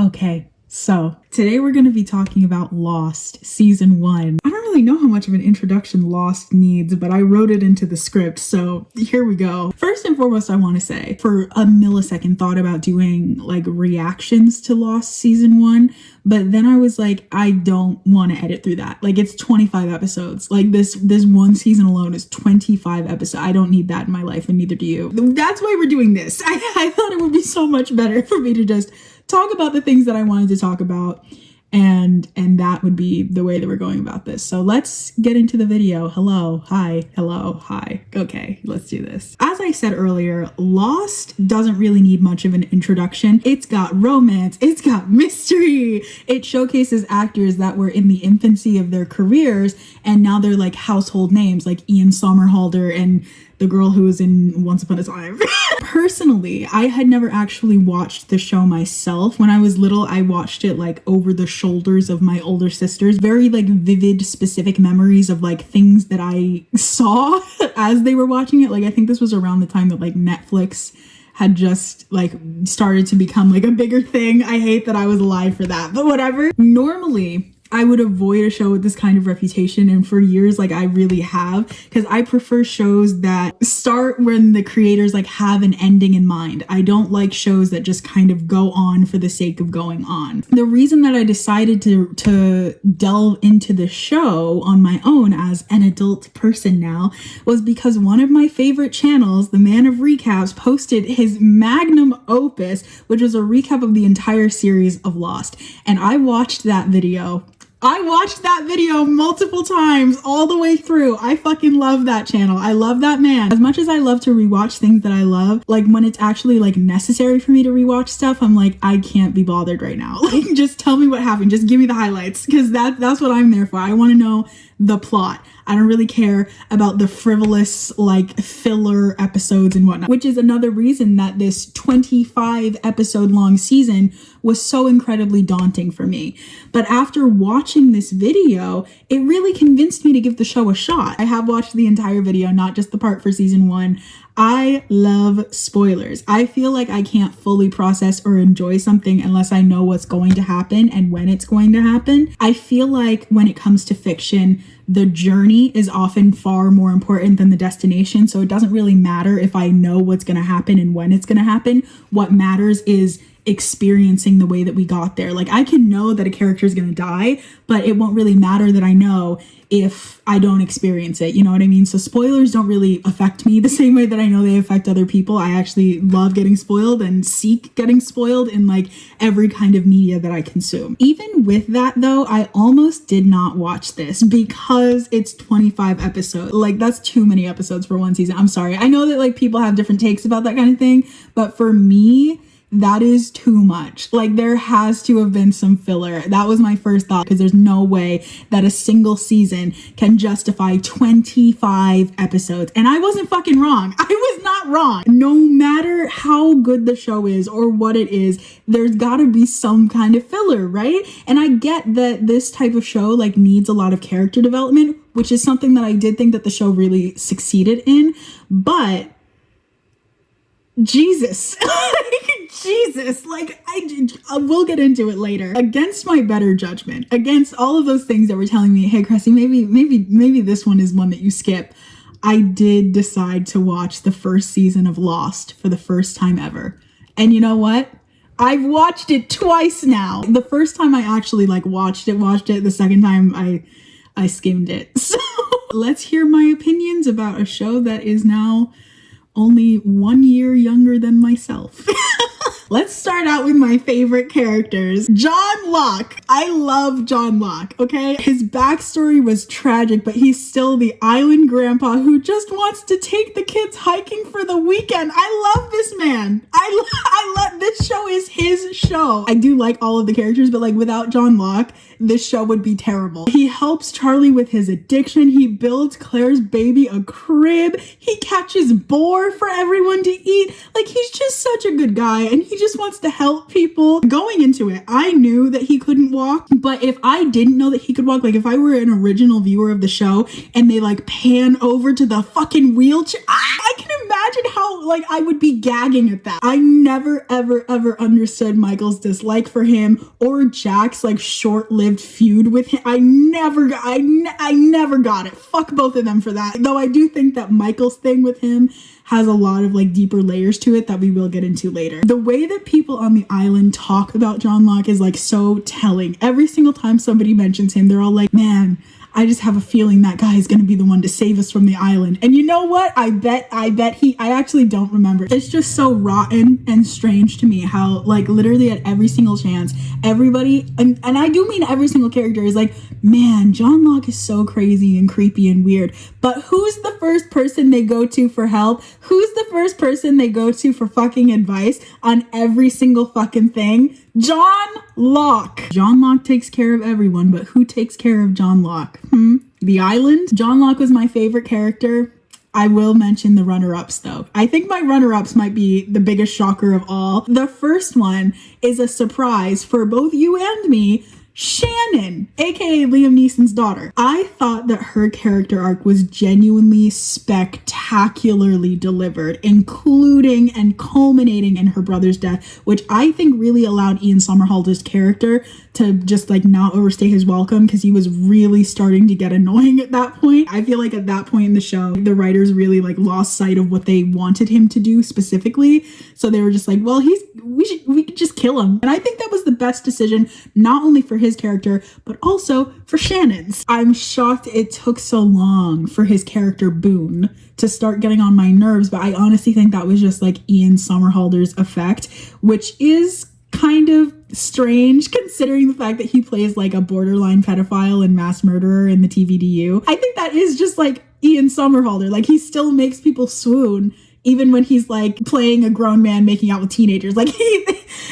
Okay, so today we're going to be talking about Lost Season 1. I don't really know how much of an introduction Lost needs, but I wrote it into the script, so here we go. First and foremost, I want to say, for a millisecond, thought about doing like reactions to Lost Season 1, but then I was like, I don't want to edit through that. Like, it's 25 episodes. Like, this one season alone is 25 episodes. I don't need that in my life, and neither do you. That's why we're doing this. I thought it would be so much better for me to just talk about the things that I wanted to talk about, and that would be the way that we're going about this. So let's get into the video. Hello, hi, hello, hi. Okay, let's do this. As I said earlier, Lost doesn't really need much of an introduction. It's got romance, it's got mystery. It showcases actors that were in the infancy of their careers, and now they're like household names, like Ian Somerhalder and the girl who was in Once Upon a Time. Personally, I had never actually watched the show myself. When I was little, I watched it like over the shoulders of my older sisters. Very like vivid, specific memories of like things that I saw as they were watching it. Like, I think this was around the time that like Netflix had just like started to become like a bigger thing. I hate that I was alive for that, but whatever. Normally, I would avoid a show with this kind of reputation, and for years, like, I really have, because I prefer shows that start when the creators like have an ending in mind. I don't like shows that just kind of go on for the sake of going on. The reason that I decided to delve into the show on my own as an adult person now was because one of my favorite channels, the Man of Recaps, posted his magnum opus, which was a recap of the entire series of Lost, and I watched that video. Multiple times all the way through. I fucking love that channel. I love that man. As much as I love to rewatch things that I love, like when it's actually like necessary for me to rewatch stuff, I'm like, I can't be bothered right now. Like, just tell me what happened. Just give me the highlights, because that's what I'm there for. I want to know the plot. I don't really care about the frivolous like filler episodes and whatnot, which is another reason that this 25 episode long season was so incredibly daunting for me. But after watching this video, it really convinced me to give the show a shot. I have watched the entire video, not just the part for season 1. I love spoilers. I feel like I can't fully process or enjoy something unless I know what's going to happen and when it's going to happen. I feel like when it comes to fiction, the journey is often far more important than the destination. So it doesn't really matter if I know what's going to happen and when it's going to happen. What matters is experiencing the way that we got there. Like, I can know that a character is going to die, but it won't really matter that I know if I don't experience it. You know what I mean? So spoilers don't really affect me the same way that I know they affect other people. I actually love getting spoiled and seek getting spoiled in like every kind of media that I consume. Even with that though, I almost did not watch this because it's 25 episodes. Like, that's too many episodes for one season. I'm sorry. I know that like people have different takes about that kind of thing, but for me, that is too much. Like, there has to have been some filler. That was my first thought, because there's no way that a single season can justify 25 episodes. And I wasn't fucking wrong. I was not wrong. No matter how good the show is or what it is, there's gotta be some kind of filler, right? And I get that this type of show like needs a lot of character development, which is something that I did think that the show really succeeded in, but Jesus, Jesus, like, I will get into it later. Against my better judgment, against all of those things that were telling me, hey, Cressy, maybe this one is one that you skip, I did decide to watch the first season of Lost for the first time ever. And you know what? I've watched it twice now. The first time I actually like watched it. The second time I skimmed it. So let's hear my opinions about a show that is now only 1 year younger than myself. Let's start out with my favorite characters. John Locke. I love John Locke, okay? His backstory was tragic, but he's still the island grandpa who just wants to take the kids hiking for the weekend. I love this man. I love, this show is his show. I do like all of the characters, but like without John Locke, this show would be terrible. He helps Charlie with his addiction. He builds Claire's baby a crib. He catches boar for everyone to eat. Like, he's just such a good guy, and he just wants to help people. Going into it, I knew that he couldn't walk, but if I didn't know that he could walk, like if I were an original viewer of the show and they like pan over to the fucking wheelchair, I can imagine imagine how like I would be gagging at that. I never ever understood Michael's dislike for him or Jack's like short-lived feud with him. I never got it. Fuck both of them for that. Though I do think that Michael's thing with him has a lot of like deeper layers to it that we will get into later. The way that people on the island talk about John Locke is like so telling. Every single time somebody mentions him, they're all like, man, I just have a feeling that guy is going to be the one to save us from the island. And you know what? I bet I actually don't remember. It's just so rotten and strange to me how like literally at every single chance, everybody, and I do mean every single character is like, man, John Locke is so crazy and creepy and weird. But who's the first person they go to for help? Who's the first person they go to for fucking advice on every single fucking thing? John Locke. John Locke takes care of everyone, but who takes care of John Locke? The island? John Locke was my favorite character. I will mention the runner-ups though. I think my runner-ups might be the biggest shocker of all. The first one is a surprise for both you and me. Shannon, aka Liam Neeson's daughter. I thought that her character arc was genuinely spectacularly delivered, including and culminating in her brother's death, which I think really allowed Ian Somerhalder's character to just like not overstay his welcome because he was really starting to get annoying at that point. I feel like at that point in the show, the writers really like lost sight of what they wanted him to do specifically. So they were just like, well, we could just kill him. And I think that was the best decision, not only for his character, but also for Shannon's. I'm shocked it took so long for his character Boone to start getting on my nerves, but I honestly think that was just like Ian Somerhalder's effect, which is kind of strange considering the fact that he plays like a borderline pedophile and mass murderer in the TVDU. I think that is just like Ian Somerhalder. Like he still makes people swoon even when he's like playing a grown man making out with teenagers. Like he,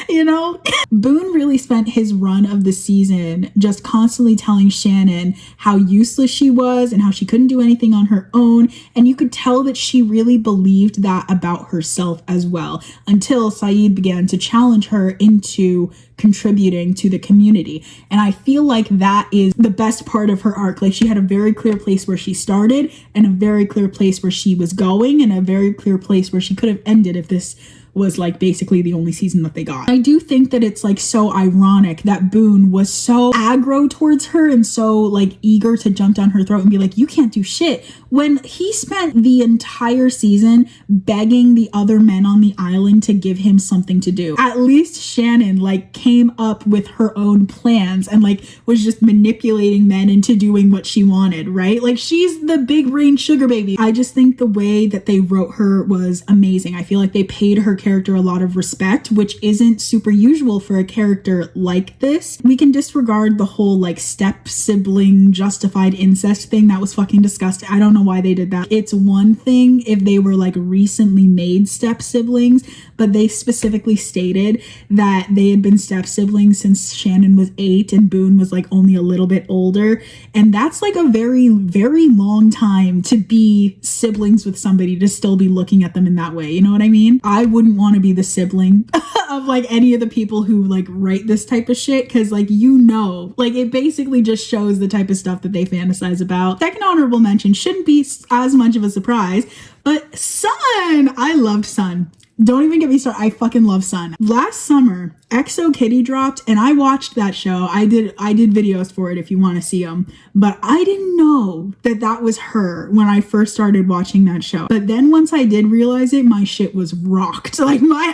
you know, Boone really spent his run of the season just constantly telling Shannon how useless she was and how she couldn't do anything on her own. And you could tell that she really believed that about herself as well, until Saeed began to challenge her into contributing to the community. And I feel like that is the best part of her arc. Like she had a very clear place where she started and a very clear place where she was going and a very clear place where she could have ended if this was like basically the only season that they got. I do think that it's like so ironic that Boone was so aggro towards her and so like eager to jump down her throat and be like, you can't do shit, when he spent the entire season begging the other men on the island to give him something to do. At least Shannon like came up with her own plans and like was just manipulating men into doing what she wanted, right? Like she's the big brain sugar baby. I just think the way that they wrote her was amazing. I feel like they paid her character a lot of respect, which isn't super usual for a character like this. We can disregard the whole like step sibling justified incest thing. That was fucking disgusting. I don't know why they did that. It's one thing if they were like recently made step siblings, but they specifically stated that they had been step siblings since Shannon was 8 and Boone was like only a little bit older. And that's like a very, very long time to be siblings with somebody, to still be looking at them in that way. You know what I mean? I wouldn't want to be the sibling of like any of the people who like write this type of shit, because like, you know, like it basically just shows the type of stuff that they fantasize about. Second honorable mention shouldn't be as much of a surprise, but Sun. I loved Sun. Don't even get me started. I fucking love Sun. Last summer, XO Kitty dropped and I watched that show. I did videos for it if you want to see them, but I didn't know that that was her when I first started watching that show. But then once I did realize it, my shit was rocked. Like my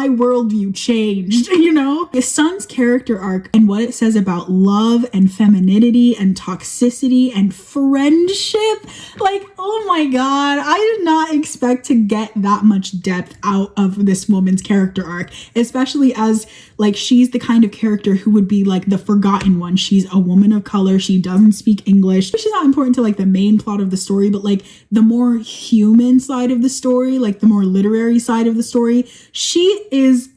worldview changed, you know? The Sun's character arc and what it says about love and femininity and toxicity and friendship. Like, oh my God, I did not expect to get that much depth out of this woman's character arc, especially as like she's the kind of character who would be like the forgotten one. She's a woman of color, she doesn't speak English, which is not important to like the main plot of the story, but like the more human side of the story, like the more literary side of the story, she is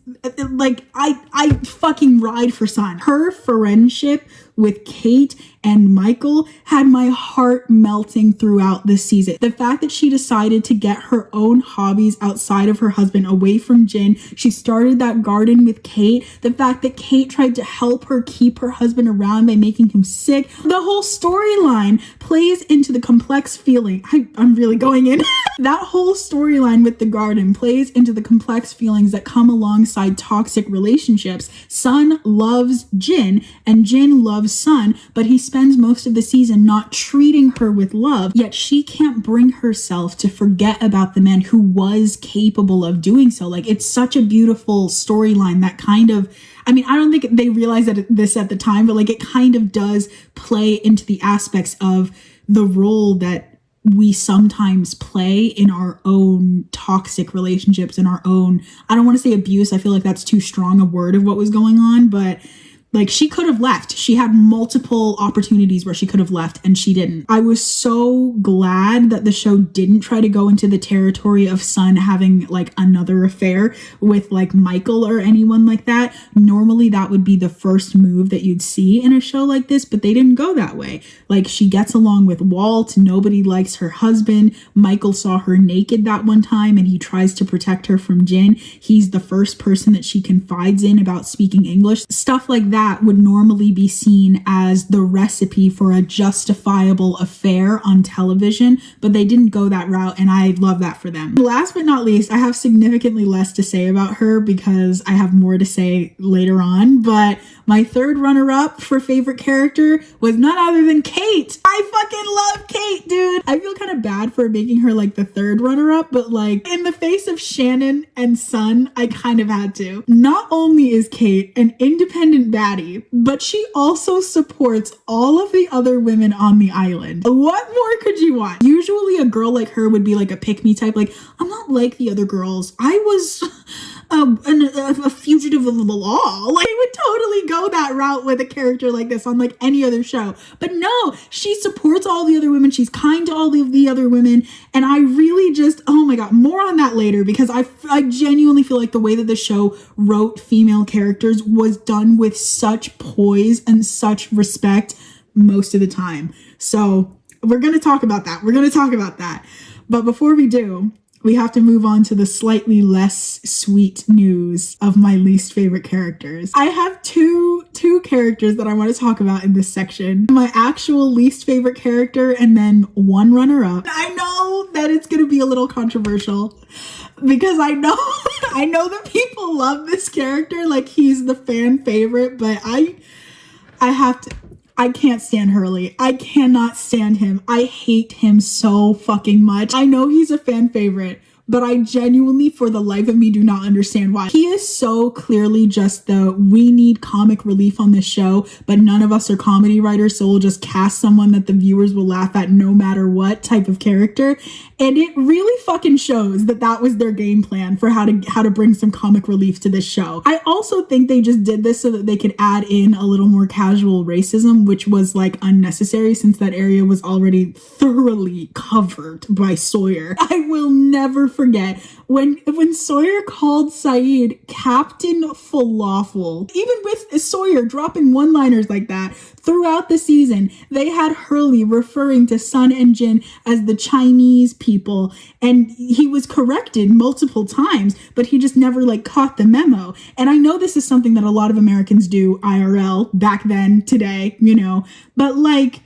like, I fucking ride for Sun. Her friendship with Kate and Michael had my heart melting throughout this season. The fact that she decided to get her own hobbies outside of her husband, away from Jin. She started that garden with Kate. The fact that Kate tried to help her keep her husband around by making him sick. The whole storyline plays into the complex feeling. I'm really going in. That whole storyline with the garden plays into the complex feelings that come alongside toxic relationships. Sun loves Jin and Jin loves Sun, but he spends most of the season not treating her with love, yet she can't bring herself to forget about the man who was capable of doing so. Like, it's such a beautiful storyline that kind of, I mean, I don't think they realized that this at the time, but like, it kind of does play into the aspects of the role that we sometimes play in our own toxic relationships, in our own, I don't want to say abuse, I feel like that's too strong a word of what was going on, but like, she could have left. She had multiple opportunities where she could have left and she didn't. I was so glad that the show didn't try to go into the territory of Sun having like another affair with like Michael or anyone like that. Normally that would be the first move that you'd see in a show like this, but they didn't go that way. Like, she gets along with Walt. Nobody likes her husband. Michael saw her naked that one time and he tries to protect her from Jin. He's the first person that she confides in about speaking English. Stuff like that would normally be seen as the recipe for a justifiable affair on television, but they didn't go that route, and I love that for them. Last but not least, I have significantly less to say about her because I have more to say later on, but my third runner-up for favorite character was none other than Kate. I fucking love Kate, dude. I feel kind of bad for making her like the third runner-up, but like, in the face of Shannon and Sun, I kind of had to. Not only is Kate an independent baddie, but she also supports all of the other women on the island. What more could you want? Usually a girl like her would be like a pick-me type, like, I'm not like the other girls. I was a fugitive of the law. Like, I would totally go that route with a character like this on like any other show. But no, she supports all the other women. She's kind to all of the other women. And I really just, oh my God, more on that later, because I genuinely feel like the way that the show wrote female characters was done with such poise and such respect most of the time. So we're going to talk about that. But before we do, we have to move on to the slightly less sweet news of my least favorite characters. I have two characters that I want to talk about in this section. My actual least favorite character and then one runner-up. I know that it's going to be a little controversial because I know that people love this character, like he's the fan favorite, but I can't stand Hurley. I cannot stand him. I hate him so fucking much. I know he's a fan favorite, but I genuinely, for the life of me, do not understand why. He is so clearly just the, we need comic relief on this show, but none of us are comedy writers, so we'll just cast someone that the viewers will laugh at no matter what type of character. And it really fucking shows that that was their game plan for how to bring some comic relief to this show. I also think they just did this so that they could add in a little more casual racism, which was like unnecessary since that area was already thoroughly covered by Sawyer. I will never forget when Sawyer called Saeed Captain Falafel. Even with Sawyer dropping one-liners like that throughout the season, they had Hurley referring to Sun and Jin as the Chinese people, and he was corrected multiple times, but he just never like caught the memo. And I know this is something that a lot of Americans do IRL back then, today, you know, but like,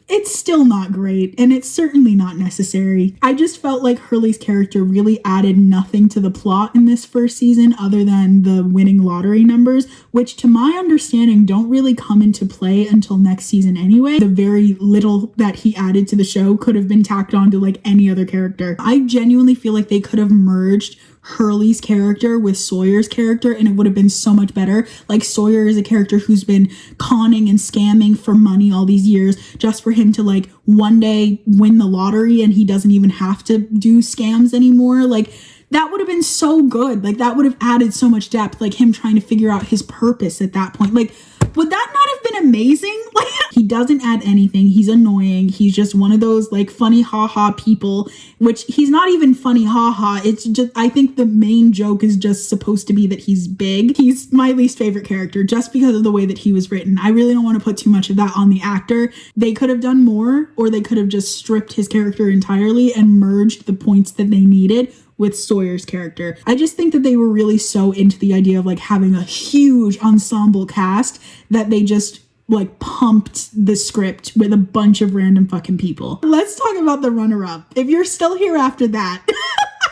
it's still not great, and it's certainly not necessary. I just felt like Hurley's character really added nothing to the plot in this first season other than the winning lottery numbers, which to my understanding don't really come into play until next season anyway. The very little that he added to the show could have been tacked on to like any other character. I genuinely feel like they could have merged Hurley's character with Sawyer's character and it would have been so much better. Like, Sawyer is a character who's been conning and scamming for money all these years just for him to like one day win the lottery and he doesn't even have to do scams anymore. Like, that would have been so good. Like, that would have added so much depth, like him trying to figure out his purpose at that point. Like, would that not have been amazing? Like, He doesn't add anything. He's annoying. He's just one of those like funny haha people, which he's not even funny haha. It's just, I think the main joke is just supposed to be that he's big. He's my least favorite character just because of the way that he was written. I really don't want to put too much of that on the actor. They could have done more, or they could have just stripped his character entirely and merged the points that they needed with Sawyer's character. I just think that they were really so into the idea of like having a huge ensemble cast that they just like pumped the script with a bunch of random fucking people. Let's talk about the runner-up. If you're still here after that.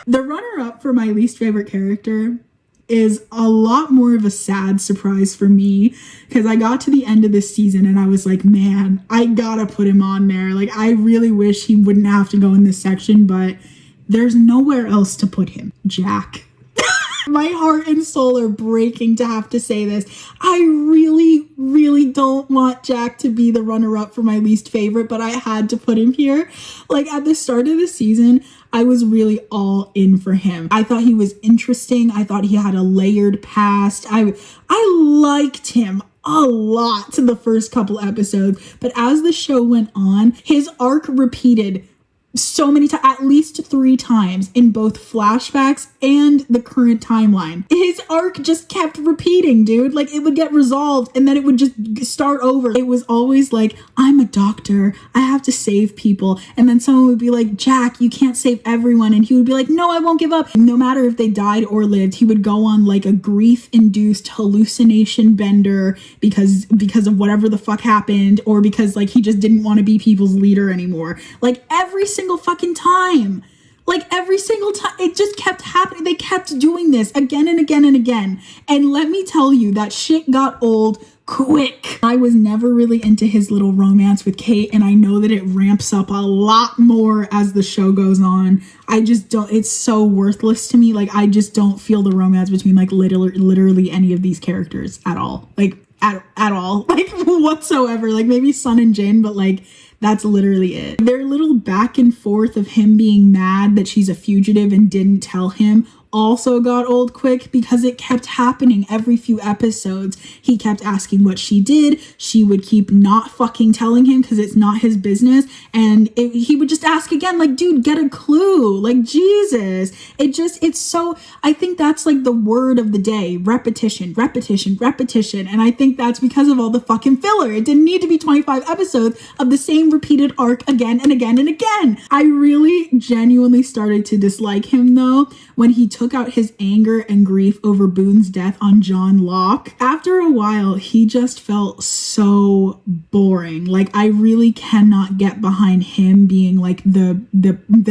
The runner-up for my least favorite character is a lot more of a sad surprise for me, because I got to the end of this season and I was like, man, I gotta put him on there. Like, I really wish he wouldn't have to go in this section, but there's nowhere else to put him. Jack. My heart and soul are breaking to have to say this. I really, really don't want Jack to be the runner-up for my least favorite, but I had to put him here. Like, at the start of the season, I was really all in for him. I thought he was interesting. I thought he had a layered past. I liked him a lot the first couple episodes, but as the show went on, his arc repeated so many times, at least 3 times in both flashbacks and the current timeline. His arc just kept repeating, dude. Like, it would get resolved and then it would just start over. It was always like, I'm a doctor, I have to save people. And then someone would be like, Jack, you can't save everyone. And he would be like, no, I won't give up. No matter if they died or lived, he would go on like a grief-induced hallucination bender because of whatever the fuck happened, or because like he just didn't want to be people's leader anymore. Like, every single fucking time. Like, every single time, it just kept happening. They kept doing this again and again and again. And let me tell you, that shit got old quick. I was never really into his little romance with Kate, and I know that it ramps up a lot more as the show goes on. I just don't, it's so worthless to me. Like, I just don't feel the romance between like literally any of these characters at all. Like, at all. Like, whatsoever. Like, maybe Sun and Jin, but like, that's literally it. Their little back and forth of him being mad that she's a fugitive and didn't tell him also got old quick, because it kept happening every few episodes. He kept asking what she did. She would keep not fucking telling him because it's not his business. And he would just ask again, like, dude, get a clue. Like, Jesus. It's so, I think that's like the word of the day. Repetition, repetition, repetition. And I think that's because of all the fucking filler. It didn't need to be 25 episodes of the same repeated arc again and again and again. I really genuinely started to dislike him though when he took out his anger and grief over Boone's death on John Locke. After a while, he just felt so boring. Like, I really cannot get behind him being like the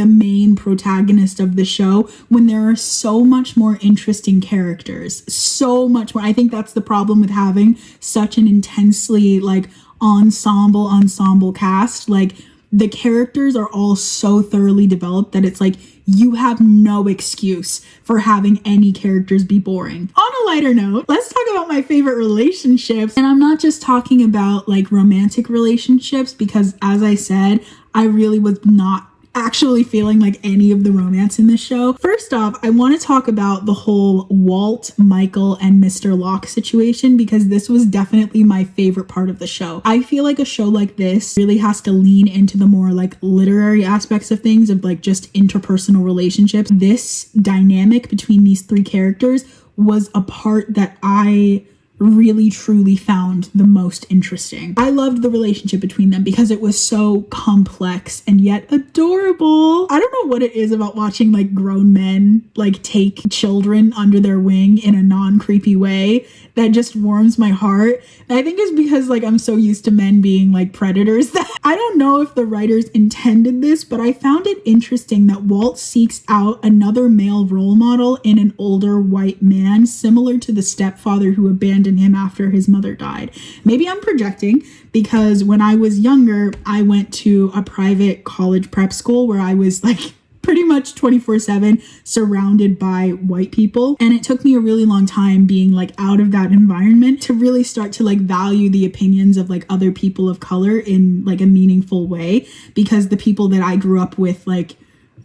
main protagonist of the show when there are so much more interesting characters. So much more. I think that's the problem with having such an intensely like ensemble cast. Like, the characters are all so thoroughly developed that it's like you have no excuse for having any characters be boring. On a lighter note, let's talk about my favorite relationships. And I'm not just talking about like romantic relationships, because as I said, I really was not actually feeling like any of the romance in this show. First off, I want to talk about the whole Walt, Michael, and Mr. Locke situation, because this was definitely my favorite part of the show. I feel like a show like this really has to lean into the more like literary aspects of things, of like just interpersonal relationships. This dynamic between these 3 characters was a part that I really truly found the most interesting. I loved the relationship between them because it was so complex and yet adorable. I don't know what it is about watching like grown men like take children under their wing in a non-creepy way that just warms my heart. And I think it's because like I'm so used to men being like predators that I don't know if the writers intended this, but I found it interesting that Walt seeks out another male role model in an older white man, similar to the stepfather who abandoned him after his mother died. Maybe I'm projecting, because when I was younger, I went to a private college prep school where I was like pretty much 24/7 surrounded by white people. And it took me a really long time being like out of that environment to really start to like value the opinions of like other people of color in like a meaningful way, because the people that I grew up with like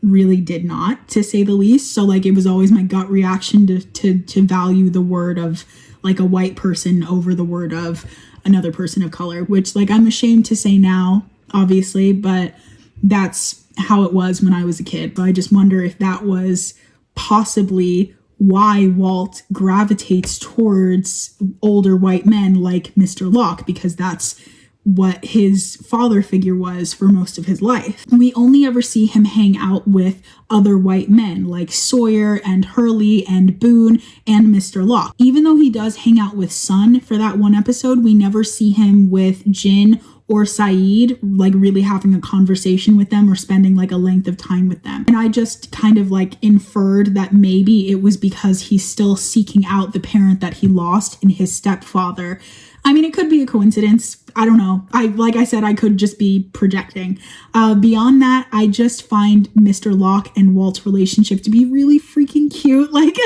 really did not, to say the least. So like it was always my gut reaction to value the word of like a white person over the word of another person of color, which like I'm ashamed to say now, obviously, but that's how it was when I was a kid. But I just wonder if that was possibly why Walt gravitates towards older white men like Mr. Locke, because that's what his father figure was for most of his life. We only ever see him hang out with other white men like Sawyer and Hurley and Boone and Mr. Locke. Even though he does hang out with Sun for that one episode, we never see him with Jin or Saeed, like really having a conversation with them or spending like a length of time with them. And I just kind of like inferred that maybe it was because he's still seeking out the parent that he lost in his stepfather. I mean, it could be a coincidence. I don't know. Like I said, I could just be projecting. Beyond that, I just find Mr. Locke and Walt's relationship to be really freaking cute. Like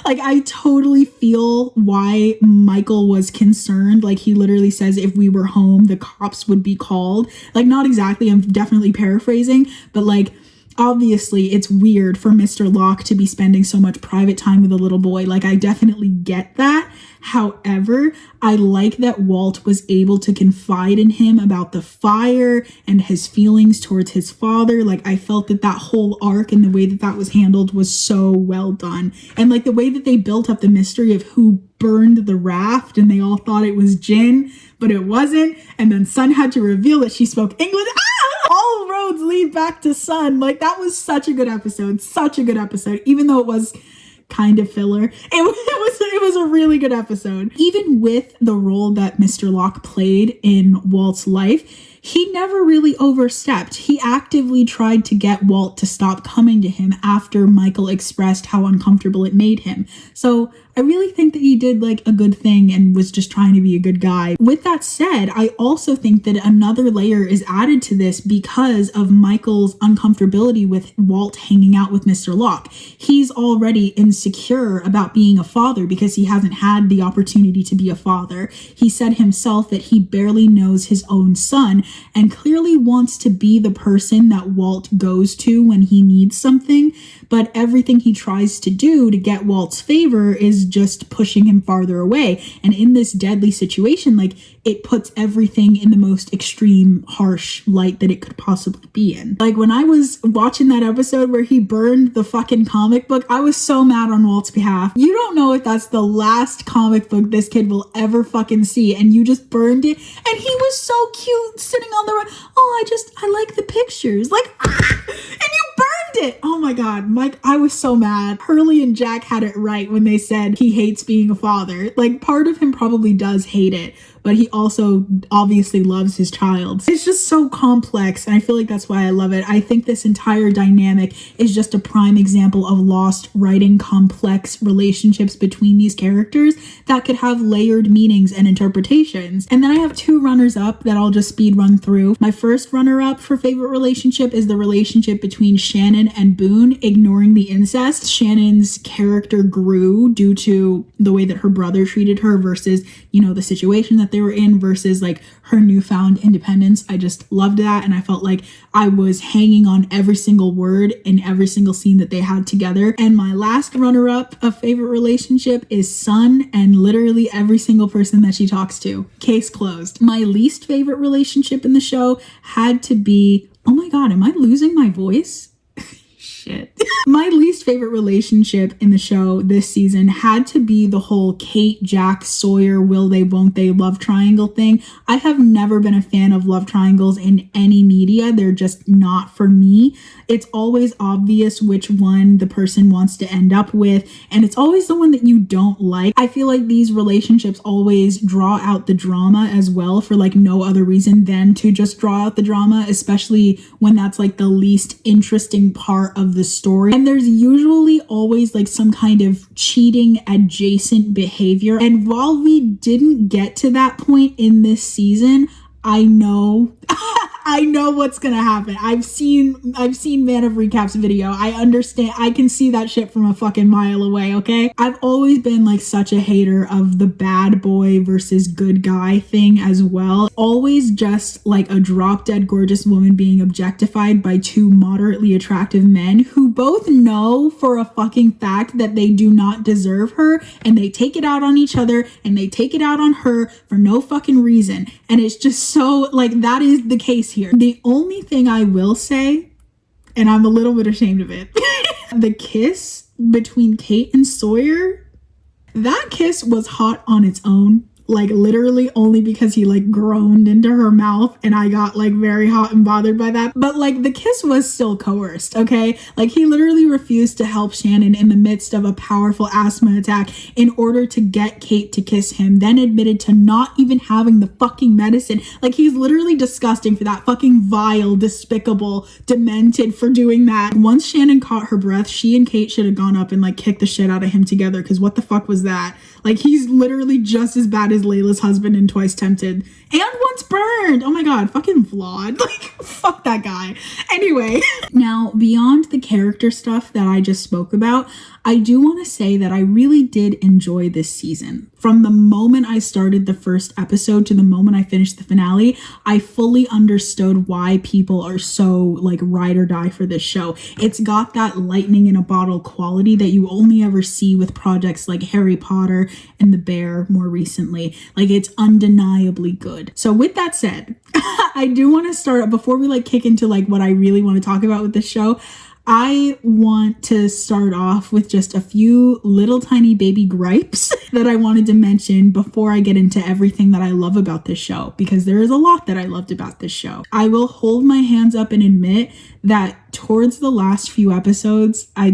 I totally feel why Michael was concerned. Like he literally says, if we were home, the cops would be called. Like not exactly, I'm definitely paraphrasing, but like obviously it's weird for Mr. Locke to be spending so much private time with a little boy. Like I definitely get that. However, I like that Walt was able to confide in him about the fire and his feelings towards his father. Like I felt that whole arc and the way that was handled was so well done. And like the way that they built up the mystery of who burned the raft, and they all thought it was Jin, but it wasn't. And then Sun had to reveal that she spoke English. All roads lead back to Sun. Like that was such a good episode. Such a good episode. Even though it was kind of filler, it was a really good episode. Even with the role that Mr. Locke played in Walt's life, he never really overstepped. He actively tried to get Walt to stop coming to him after Michael expressed how uncomfortable it made him. So I really think that he did like a good thing and was just trying to be a good guy. With that said, I also think that another layer is added to this because of Michael's uncomfortability with Walt hanging out with Mr. Locke. He's already insecure about being a father because he hasn't had the opportunity to be a father. He said himself that he barely knows his own son and clearly wants to be the person that Walt goes to when he needs something, but everything he tries to do to get Walt's favor is just pushing him farther away. And in this deadly situation, like it puts everything in the most extreme, harsh light that it could possibly be in. Like when I was watching that episode where he burned the fucking comic book, I was so mad on Walt's behalf. You don't know if that's the last comic book this kid will ever fucking see, and you just burned it. And he was so cute sitting on the right. Oh, I like the pictures. Like, and you burned it. Oh my God, Mike, I was so mad. Hurley and Jack had it right when they said he hates being a father. Like part of him probably does hate it, but he also obviously loves his child. It's just so complex, and I feel like that's why I love it. I think this entire dynamic is just a prime example of Lost writing complex relationships between these characters that could have layered meanings and interpretations. And then I have two runners-up that I'll just speed run through. My first runner-up for favorite relationship is the relationship between Shannon and Boone, ignoring the incest. Shannon's character grew due to the way that her brother treated her versus, you know, the situation that they were in versus like her newfound independence. I just loved that, and I felt like I was hanging on every single word in every single scene that they had together. And my last runner-up of favorite relationship is Sun and literally every single person that she talks to. Case closed. My least favorite relationship in the show had to be, oh my God, am I losing my voice? Shit. My least favorite relationship in the show this season had to be the whole Kate, Jack, Sawyer, will they, won't they love triangle thing. I have never been a fan of love triangles in any media. They're just not for me. It's always obvious which one the person wants to end up with, and it's always the one that you don't like. I feel like these relationships always draw out the drama as well for like no other reason than to just draw out the drama, especially when that's like the least interesting part of the story. And there's usually always like some kind of cheating adjacent behavior. And while we didn't get to that point in this season, I know I know what's gonna happen. I've seen Man of Recap's video. I understand. I can see that shit from a fucking mile away, okay? I've always been like such a hater of the bad boy versus good guy thing as well. Always just like a drop dead gorgeous woman being objectified by two moderately attractive men who both know for a fucking fact that they do not deserve her, and they take it out on each other and they take it out on her for no fucking reason. And it's just so like, that is the case here. The only thing I will say, and I'm a little bit ashamed of it, the kiss between Kate and Sawyer, that kiss was hot on its own. Like literally only because he like groaned into her mouth and I got like very hot and bothered by that. But like the kiss was still coerced, okay? Like he literally refused to help Shannon in the midst of a powerful asthma attack in order to get Kate to kiss him, then admitted to not even having the fucking medicine. Like he's literally disgusting for that, fucking vile, despicable, demented for doing that. Once Shannon caught her breath, she and Kate should have gone up and like kicked the shit out of him together, because what the fuck was that? Like he's literally just as bad as Layla's husband in Twice Tempted and Once Burned. Oh my god, fucking flawed. Like fuck that guy. Anyway, now beyond the character stuff that I just spoke about, I do want to say that I really did enjoy this season. From the moment I started the first episode to the moment I finished the finale, I fully understood why people are so like ride or die for this show. It's got that lightning in a bottle quality that you only ever see with projects like Harry Potter and The Bear more recently. Like it's undeniably good. So with that said, I do want to start, before we like kick into like what I really want to talk about with this show, I want to start off with just a few little tiny baby gripes that I wanted to mention before I get into everything that I love about this show, because there is a lot that I loved about this show. I will hold my hands up and admit that towards the last few episodes, I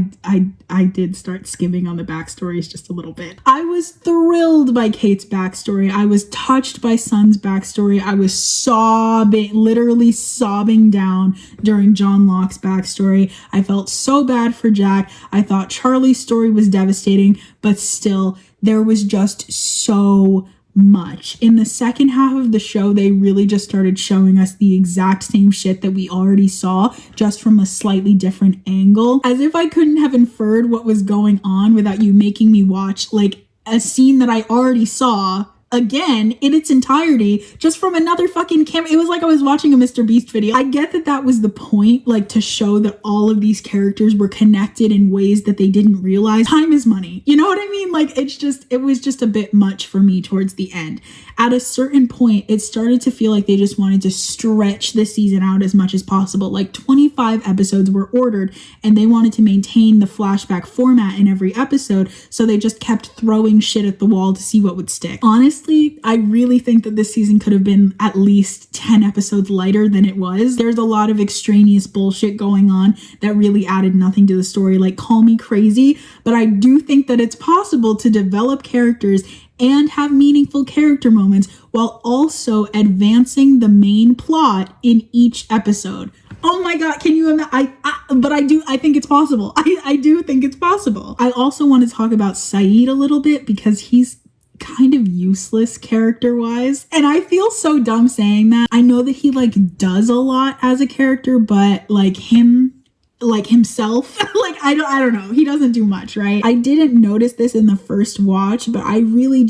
did start skimming on the backstories just a little bit. I was thrilled by Kate's backstory. I was touched by Sun's backstory. I was sobbing, literally sobbing down during John Locke's backstory. I felt so bad for Jack. I thought Charlie's story was devastating, but still, there was just so much. In the second half of the show, they really just started showing us the exact same shit that we already saw, just from a slightly different angle. As if I couldn't have inferred what was going on without you making me watch like a scene that I already saw again in its entirety, just from another fucking camera. It was like I was watching a Mr. Beast video. I get that that was the point, like to show that all of these characters were connected in ways that they didn't realize. Time is money. You know what I mean? Like it was just a bit much for me towards the end. At a certain point, it started to feel like they just wanted to stretch the season out as much as possible. Like 25 episodes were ordered and they wanted to maintain the flashback format in every episode, so they just kept throwing shit at the wall to see what would stick. Honestly, I really think that this season could have been at least 10 episodes lighter than it was. There's a lot of extraneous bullshit going on that really added nothing to the story. Like, call me crazy, but I do think that it's possible to develop characters and have meaningful character moments while also advancing the main plot in each episode. Oh my god, can you imagine? I think it's possible. I do think it's possible. I also want to talk about Saeed a little bit, because he's kind of useless character-wise. And I feel so dumb saying that. I know that he like does a lot as a character, but like himself, like I don't know, he doesn't do much, right? I didn't notice this in the first watch, but I really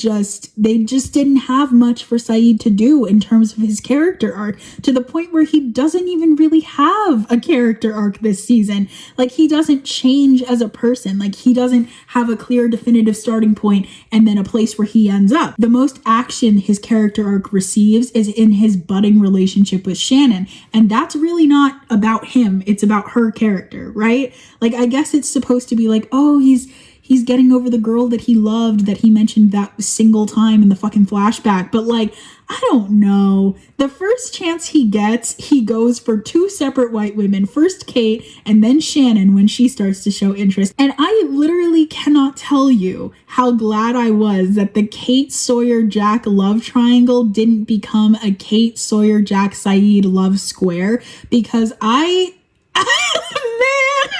they just didn't have much for Saeed to do in terms of his character arc, to the point where he doesn't even really have a character arc this season. Like, he doesn't change as a person. Like, he doesn't have a clear definitive starting point and then a place where he ends up. The most action his character arc receives is in his budding relationship with Shannon, and that's really not about him, it's about her character, right? Like, I guess it's supposed to be like, oh, he's getting over the girl that he loved, that he mentioned that single time in the fucking flashback, but like, I don't know. The first chance he gets, he goes for two separate white women, first Kate and then Shannon when she starts to show interest. And I literally cannot tell you how glad I was that the Kate Sawyer Jack love triangle didn't become a Kate Sawyer Jack Saeed love square, because man,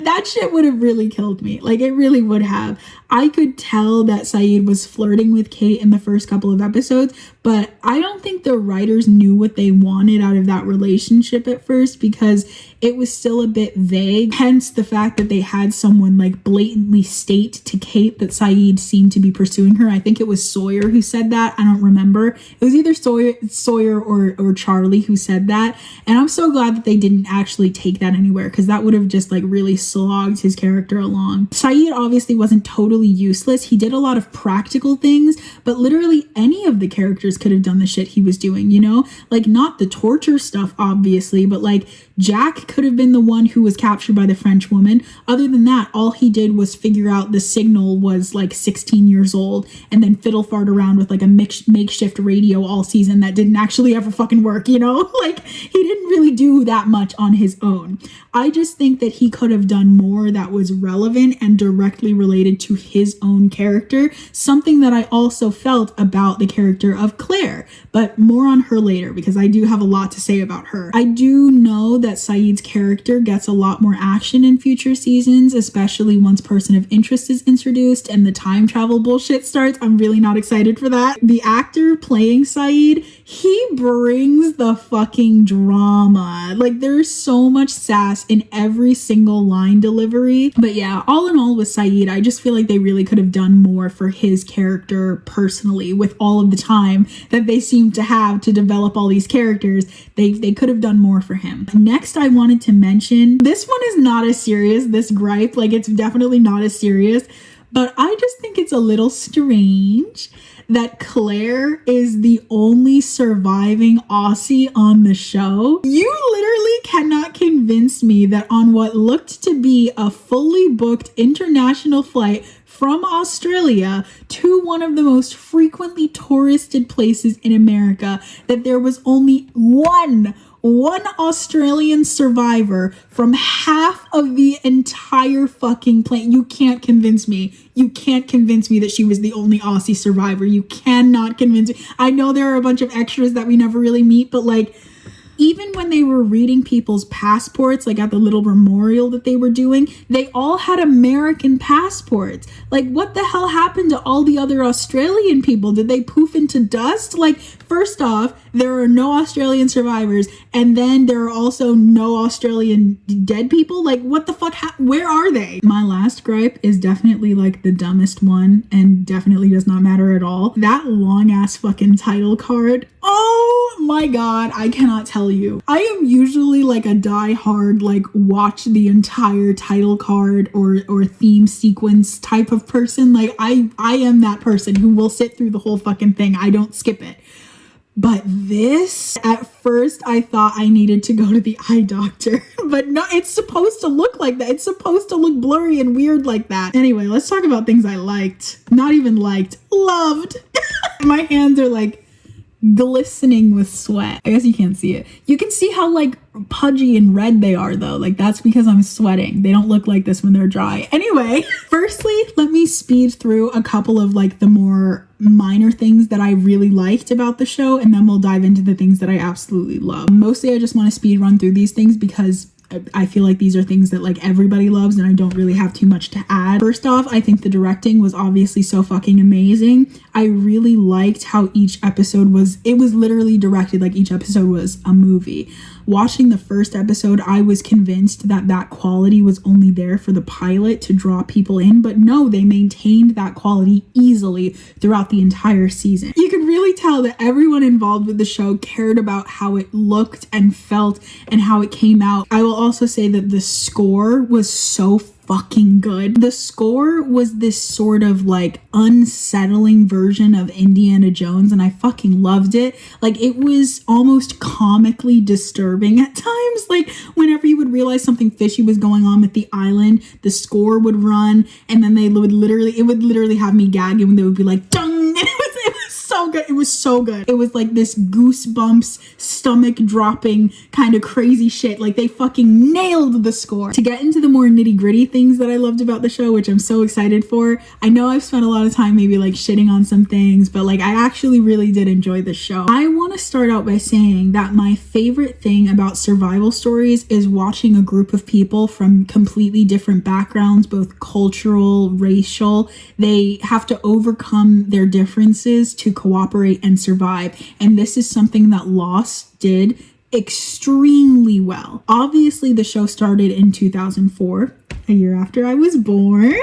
that shit would have really killed me. Like, it really would have. I could tell that Saeed was flirting with Kate in the first couple of episodes, but I don't think the writers knew what they wanted out of that relationship at first because it was still a bit vague. Hence the fact that they had someone like blatantly state to Kate that Saeed seemed to be pursuing her. I think it was Sawyer who said that. I don't remember. It was either Sawyer or Charlie who said that. And I'm so glad that they didn't actually take that anywhere because that would have just like really slogged his character along. Saeed obviously wasn't totally useless. He did a lot of practical things, but literally any of the characters could have done the shit he was doing, you know? Like not the torture stuff, obviously, but like Jack could have been the one who was captured by the French woman. Other than that, all he did was figure out the signal was like 16 years old and then fiddle fart around with like a makeshift radio all season that didn't actually ever fucking work, you know? Like he didn't really do that much on his own. I just think that he could have done more that was relevant and directly related to his own character, something that I also felt about the character of Claire, but more on her later because I do have a lot to say about her. I do know that Saeed's character gets a lot more action in future seasons, especially once Person of Interest is introduced and the time travel bullshit starts. I'm really not excited for that. The actor playing Saeed, he brings the fucking drama. Like there's so much sass in every single line delivery. But yeah, all in all with Saeed, I just feel like they really could have done more for his character personally with all of the time that they seem to have to develop all these characters. They could have done more for him. Next, I wanted to mention, this one is not as serious, this gripe, like it's definitely not as serious, but I just think it's a little strange that Claire is the only surviving Aussie on the show. You literally cannot convince me that on what looked to be a fully booked international flight from Australia to one of the most frequently touristed places in America, that there was only one Australian survivor from half of the entire fucking plane. You can't convince me. You can't convince me that she was the only Aussie survivor. You cannot convince me. I know there are a bunch of extras that we never really meet, but like, even when they were reading people's passports, like at the little memorial that they were doing, they all had American passports. Like, what the hell happened to all the other Australian people? Did they poof into dust? Like, first off, there are no Australian survivors, and then there are also no Australian dead people. Like, what the fuck? Where are they? My last gripe is definitely like the dumbest one and definitely does not matter at all. That long ass fucking title card. Oh my god, I cannot tell you. I am usually like a die-hard, like watch the entire title card or theme sequence type of person. Like I am that person who will sit through the whole fucking thing. I don't skip it. But this, at first I thought I needed to go to the eye doctor, but no, it's supposed to look like that. It's supposed to look blurry and weird like that. Anyway, let's talk about things I liked. Not even liked, loved. My hands are like glistening with sweat. I guess you can't see it. You can see how like pudgy and red they are though. Like that's because I'm sweating. They don't look like this when they're dry. Anyway, firstly, let me speed through a couple of like the more minor things that I really liked about the show, and then we'll dive into the things that I absolutely love. Mostly I just want to speed run through these things because I feel like these are things that like everybody loves and I don't really have too much to add. First off, I think the directing was obviously so fucking amazing. I really liked how each episode was literally directed like each episode was a movie. Watching the first episode, I was convinced that quality was only there for the pilot to draw people in, but no, they maintained that quality easily throughout the entire season. You could really tell that everyone involved with the show cared about how it looked and felt and how it came out. I will also say that the score was so fucking good. The score was this sort of like unsettling version of Indiana Jones, and I fucking loved it. Like it was almost comically disturbing at times. Like whenever you would realize something fishy was going on with the island, the score would run, and then it would literally have me gagging when they would be like dung. It was so good. It was so good. It was like this goosebumps, stomach dropping kind of crazy shit. Like they fucking nailed the score. To get into the more nitty gritty things that I loved about the show, which I'm so excited for. I know I've spent a lot of time maybe like shitting on some things, but like I actually really did enjoy the show. I want to start out by saying that my favorite thing about survival stories is watching a group of people from completely different backgrounds, both cultural, racial. They have to overcome their differences to cooperate and survive. And this is something that Lost did extremely well. Obviously, the show started in 2004, a year after I was born,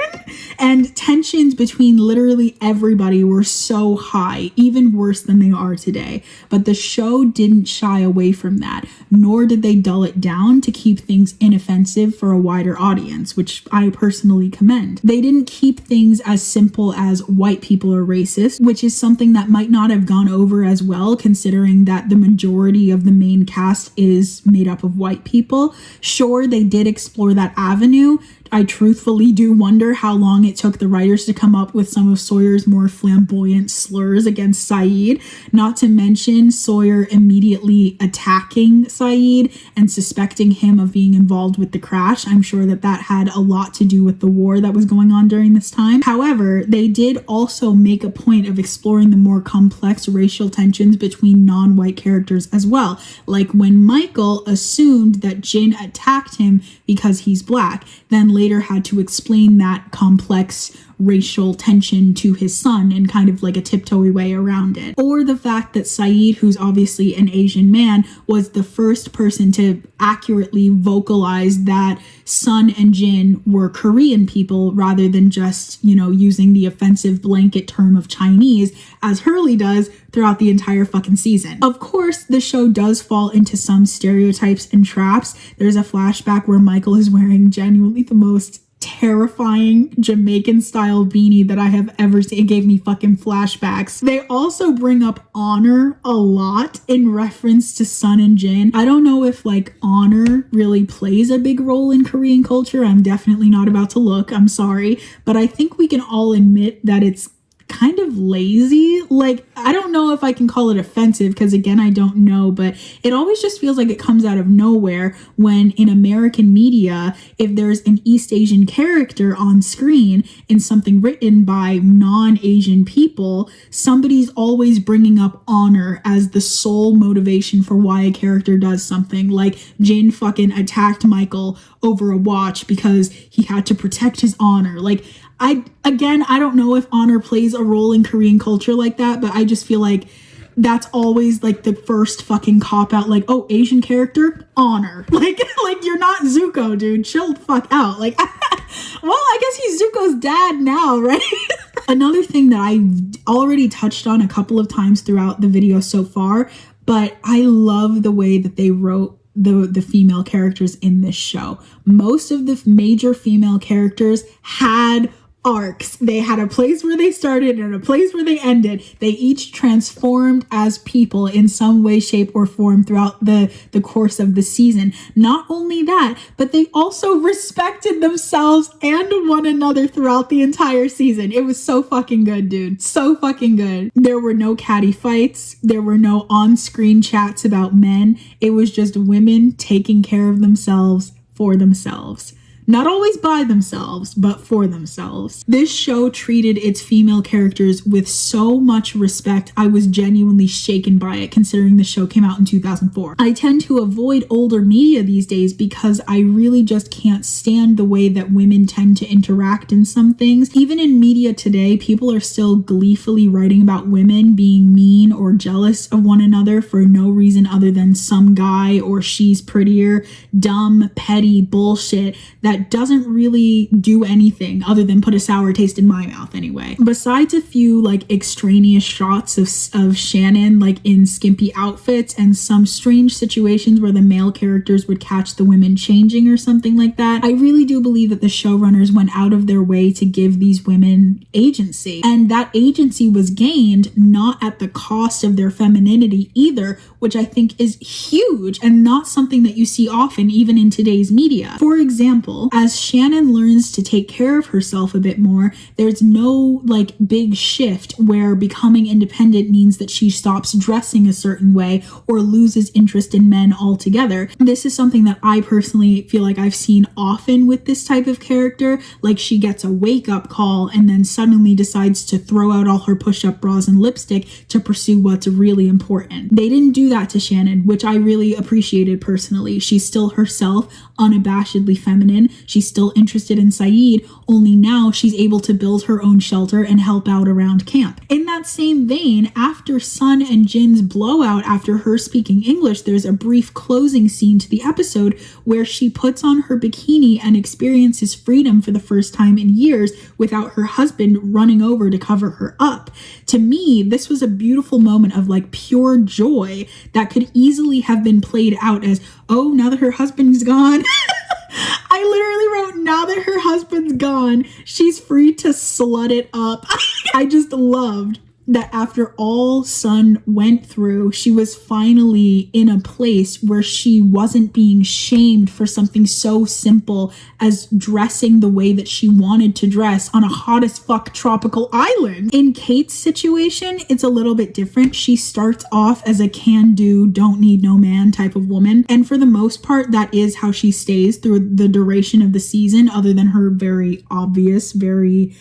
and tensions between literally everybody were so high, even worse than they are today. But the show didn't shy away from that, nor did they dull it down to keep things inoffensive for a wider audience, which I personally commend. They didn't keep things as simple as white people are racist, which is something that might not have gone over as well, considering that the majority of the main cast is made up of white people. Sure, they did explore that avenue. I truthfully do wonder how long it took the writers to come up with some of Sawyer's more flamboyant slurs against Saeed, not to mention Sawyer immediately attacking Saeed and suspecting him of being involved with the crash. I'm sure that that had a lot to do with the war that was going on during this time. However, they did also make a point of exploring the more complex racial tensions between non-white characters as well, like when Michael assumed that Jin attacked him because he's black, then later had to explain that complex racial tension to his son in kind of like a tiptoey way around it. Or the fact that Saeed, who's obviously an Asian man, was the first person to accurately vocalize that Sun and Jin were Korean people rather than just, you know, using the offensive blanket term of Chinese as Hurley does throughout the entire fucking season. Of course, the show does fall into some stereotypes and traps. There's a flashback where Michael is wearing genuinely the most terrifying Jamaican style beanie that I have ever seen. It gave me fucking flashbacks. They also bring up honor a lot in reference to Sun and Jin. I don't know if like honor really plays a big role in Korean culture. I'm definitely not about to look, I'm sorry, but I think we can all admit that it's kind of lazy. Like, I don't know if I can call it offensive because again, I don't know, but it always just feels like it comes out of nowhere when in American media, if there's an East Asian character on screen in something written by non-Asian people, somebody's always bringing up honor as the sole motivation for why a character does something. Like Jin fucking attacked Michael over a watch because he had to protect his honor. Like, I don't know if honor plays a role in Korean culture like that, but I just feel like that's always like the first fucking cop out. Like, oh, Asian character, honor. Like you're not Zuko, dude. Chill the fuck out. Like, well, I guess he's Zuko's dad now, right? Another thing that I've already touched on a couple of times throughout the video so far, but I love the way that they wrote the female characters in this show. Most of the major female characters had arcs. They had a place where they started and a place where they ended. They each transformed as people in some way, shape, or form throughout the course of the season. Not only that, but they also respected themselves and one another throughout the entire season. It was so fucking good, dude. So fucking good. There were no catty fights. There were no on-screen chats about men. It was just women taking care of themselves for themselves. Not always by themselves, but for themselves. This show treated its female characters with so much respect, I was genuinely shaken by it, considering the show came out in 2004. I tend to avoid older media these days because I really just can't stand the way that women tend to interact in some things. Even in media today, people are still gleefully writing about women being mean or jealous of one another for no reason other than some guy or she's prettier, dumb, petty bullshit that doesn't really do anything other than put a sour taste in my mouth anyway. Besides a few like extraneous shots of Shannon like in skimpy outfits and some strange situations where the male characters would catch the women changing or something like that, I really do believe that the showrunners went out of their way to give these women agency. And that agency was gained not at the cost of their femininity either, which I think is huge and not something that you see often even in today's media. For example, well. As Shannon learns to take care of herself a bit more, there's no like big shift where becoming independent means that she stops dressing a certain way or loses interest in men altogether. This is something that I personally feel like I've seen often with this type of character. Like she gets a wake-up call and then suddenly decides to throw out all her push-up bras and lipstick to pursue what's really important. They didn't do that to Shannon, which I really appreciated personally. She's still herself, unabashedly feminine. She's still interested in Saeed, only now she's able to build her own shelter and help out around camp. In that same vein, after Sun and Jin's blowout after her speaking English, there's a brief closing scene to the episode where she puts on her bikini and experiences freedom for the first time in years without her husband running over to cover her up. To me, this was a beautiful moment of like pure joy that could easily have been played out as, oh, now that her husband's gone. I literally wrote, now that her husband's gone, she's free to slut it up. I just loved that after all Sun went through, she was finally in a place where she wasn't being shamed for something so simple as dressing the way that she wanted to dress on a hot as fuck tropical island. In Kate's situation, it's a little bit different. She starts off as a can-do, don't need no man type of woman. And for the most part, that is how she stays through the duration of the season, other than her very obvious, very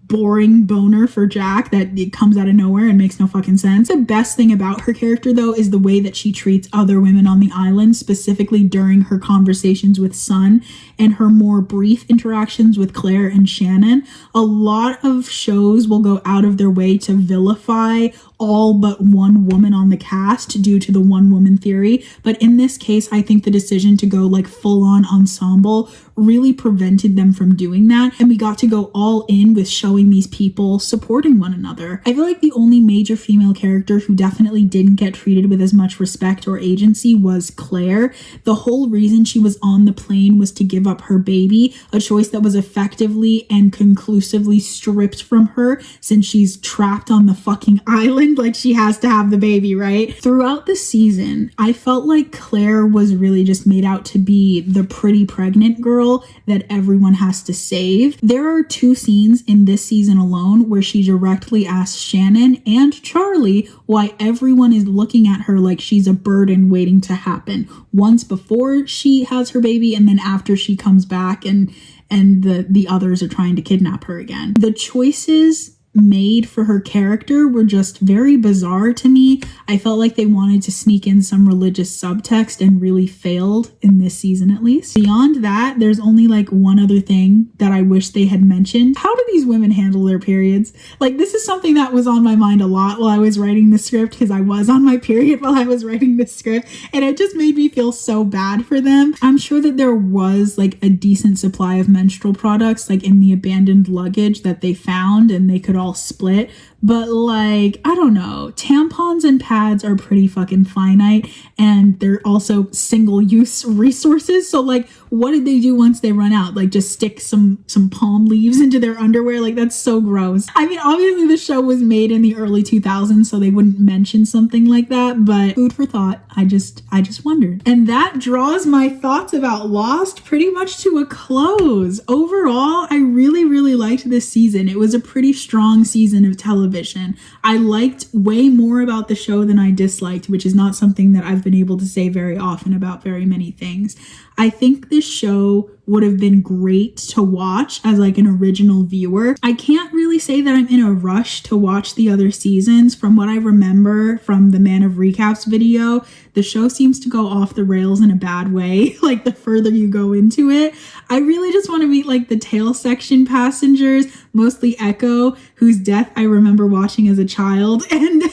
boring boner for Jack that it comes out of nowhere and makes no fucking sense. The best thing about her character though is the way that she treats other women on the island, specifically during her conversations with Sun and her more brief interactions with Claire and Shannon. A lot of shows will go out of their way to vilify all but one woman on the cast due to the one woman theory, but in this case I think the decision to go like full on ensemble really prevented them from doing that, and we got to go all in with showing these people supporting one another. I feel like the only major female character who definitely didn't get treated with as much respect or agency was Claire. The whole reason she was on the plane was to give up her baby, a choice that was effectively and conclusively stripped from her since she's trapped on the fucking island. Like she has to have the baby, right? Throughout the season, I felt like Claire was really just made out to be the pretty pregnant girl that everyone has to save. There are 2 scenes in this season alone where she directly asks Shannon and Charlie why everyone is looking at her like she's a burden waiting to happen. Once before she has her baby and then after she comes back and the others are trying to kidnap her again. The choices made for her character were just very bizarre to me. I felt like they wanted to sneak in some religious subtext and really failed in this season at least. Beyond that, there's only like one other thing that I wish they had mentioned. How do these women handle their periods? Like this is something that was on my mind a lot while I was writing the script, because I was on my period while I was writing this script and it just made me feel so bad for them. I'm sure that there was like a decent supply of menstrual products like in the abandoned luggage that they found and they could all split, but like I don't know, tampons and pads are pretty fucking finite and they're also single-use resources, so like what did they do once they run out? Like just stick some palm leaves into their underwear? Like that's so gross. I mean, obviously the show was made in the early 2000s, so they wouldn't mention something like that, but food for thought. I just wondered. And that draws my thoughts about Lost pretty much to a close. Overall, I really liked this season. It was a pretty strong season of television. I liked way more about the show than I disliked, which is not something that I've been able to say very often about very many things. I think this show would have been great to watch as like an original viewer. I can't really say that I'm in a rush to watch the other seasons. From what I remember from the Man of Recaps video, the show seems to go off the rails in a bad way, like the further you go into it. I really just want to meet like the tail section passengers, mostly Echo, whose death I remember watching as a child, and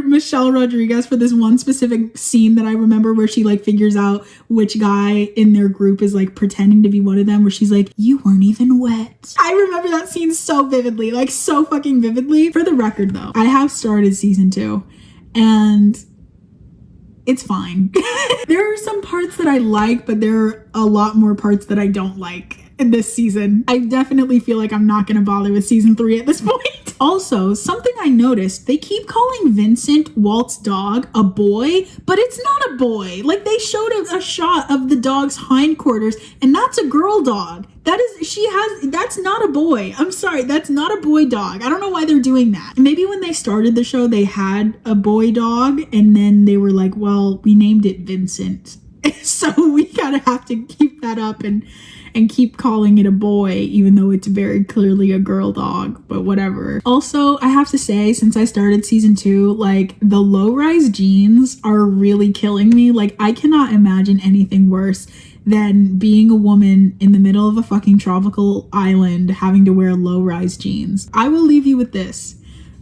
Michelle Rodriguez for this one specific scene that I remember where she like figures out which guy in their group is like pretending to be one of them, where she's like, you weren't even wet. I remember that scene so vividly, like so fucking vividly. For the record though, I have started season 2 and it's fine. There are some parts that I like, but there are a lot more parts that I don't like. in this season. I definitely feel like I'm not gonna bother with season 3 at this point. Also, something I noticed, they keep calling Vincent, Walt's dog, a boy, but it's not a boy. Like, they showed a shot of the dog's hindquarters, and that's a girl dog. That's not a boy. I'm sorry, that's not a boy dog. I don't know why they're doing that. Maybe when they started the show, they had a boy dog, and then they were like, well, we named it Vincent. So we gotta have to keep that up and keep calling it a boy, even though it's very clearly a girl dog, but whatever. Also, I have to say, since I started season 2, like, the low-rise jeans are really killing me. Like, I cannot imagine anything worse than being a woman in the middle of a fucking tropical island having to wear low-rise jeans. I will leave you with this.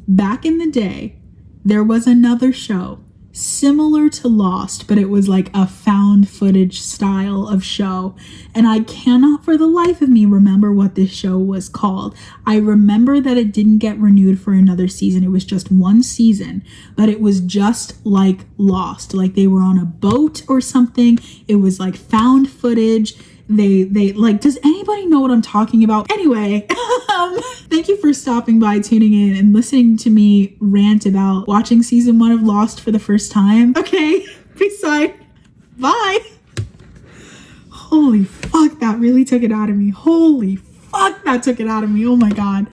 Back in the day, there was another show similar to Lost, but it was like a found footage style of show, and I cannot for the life of me remember what this show was called. I remember that it didn't get renewed for another season. It was just one season, but it was just like Lost. Like, they were on a boat or something. It was like found footage. They like, does anybody know what I'm talking about? Anyway, thank you for stopping by, tuning in, and listening to me rant about watching season 1 of Lost for the first time. Okay, peace out. Bye. Holy fuck, that really took it out of me. Holy fuck, that took it out of me. Oh my God.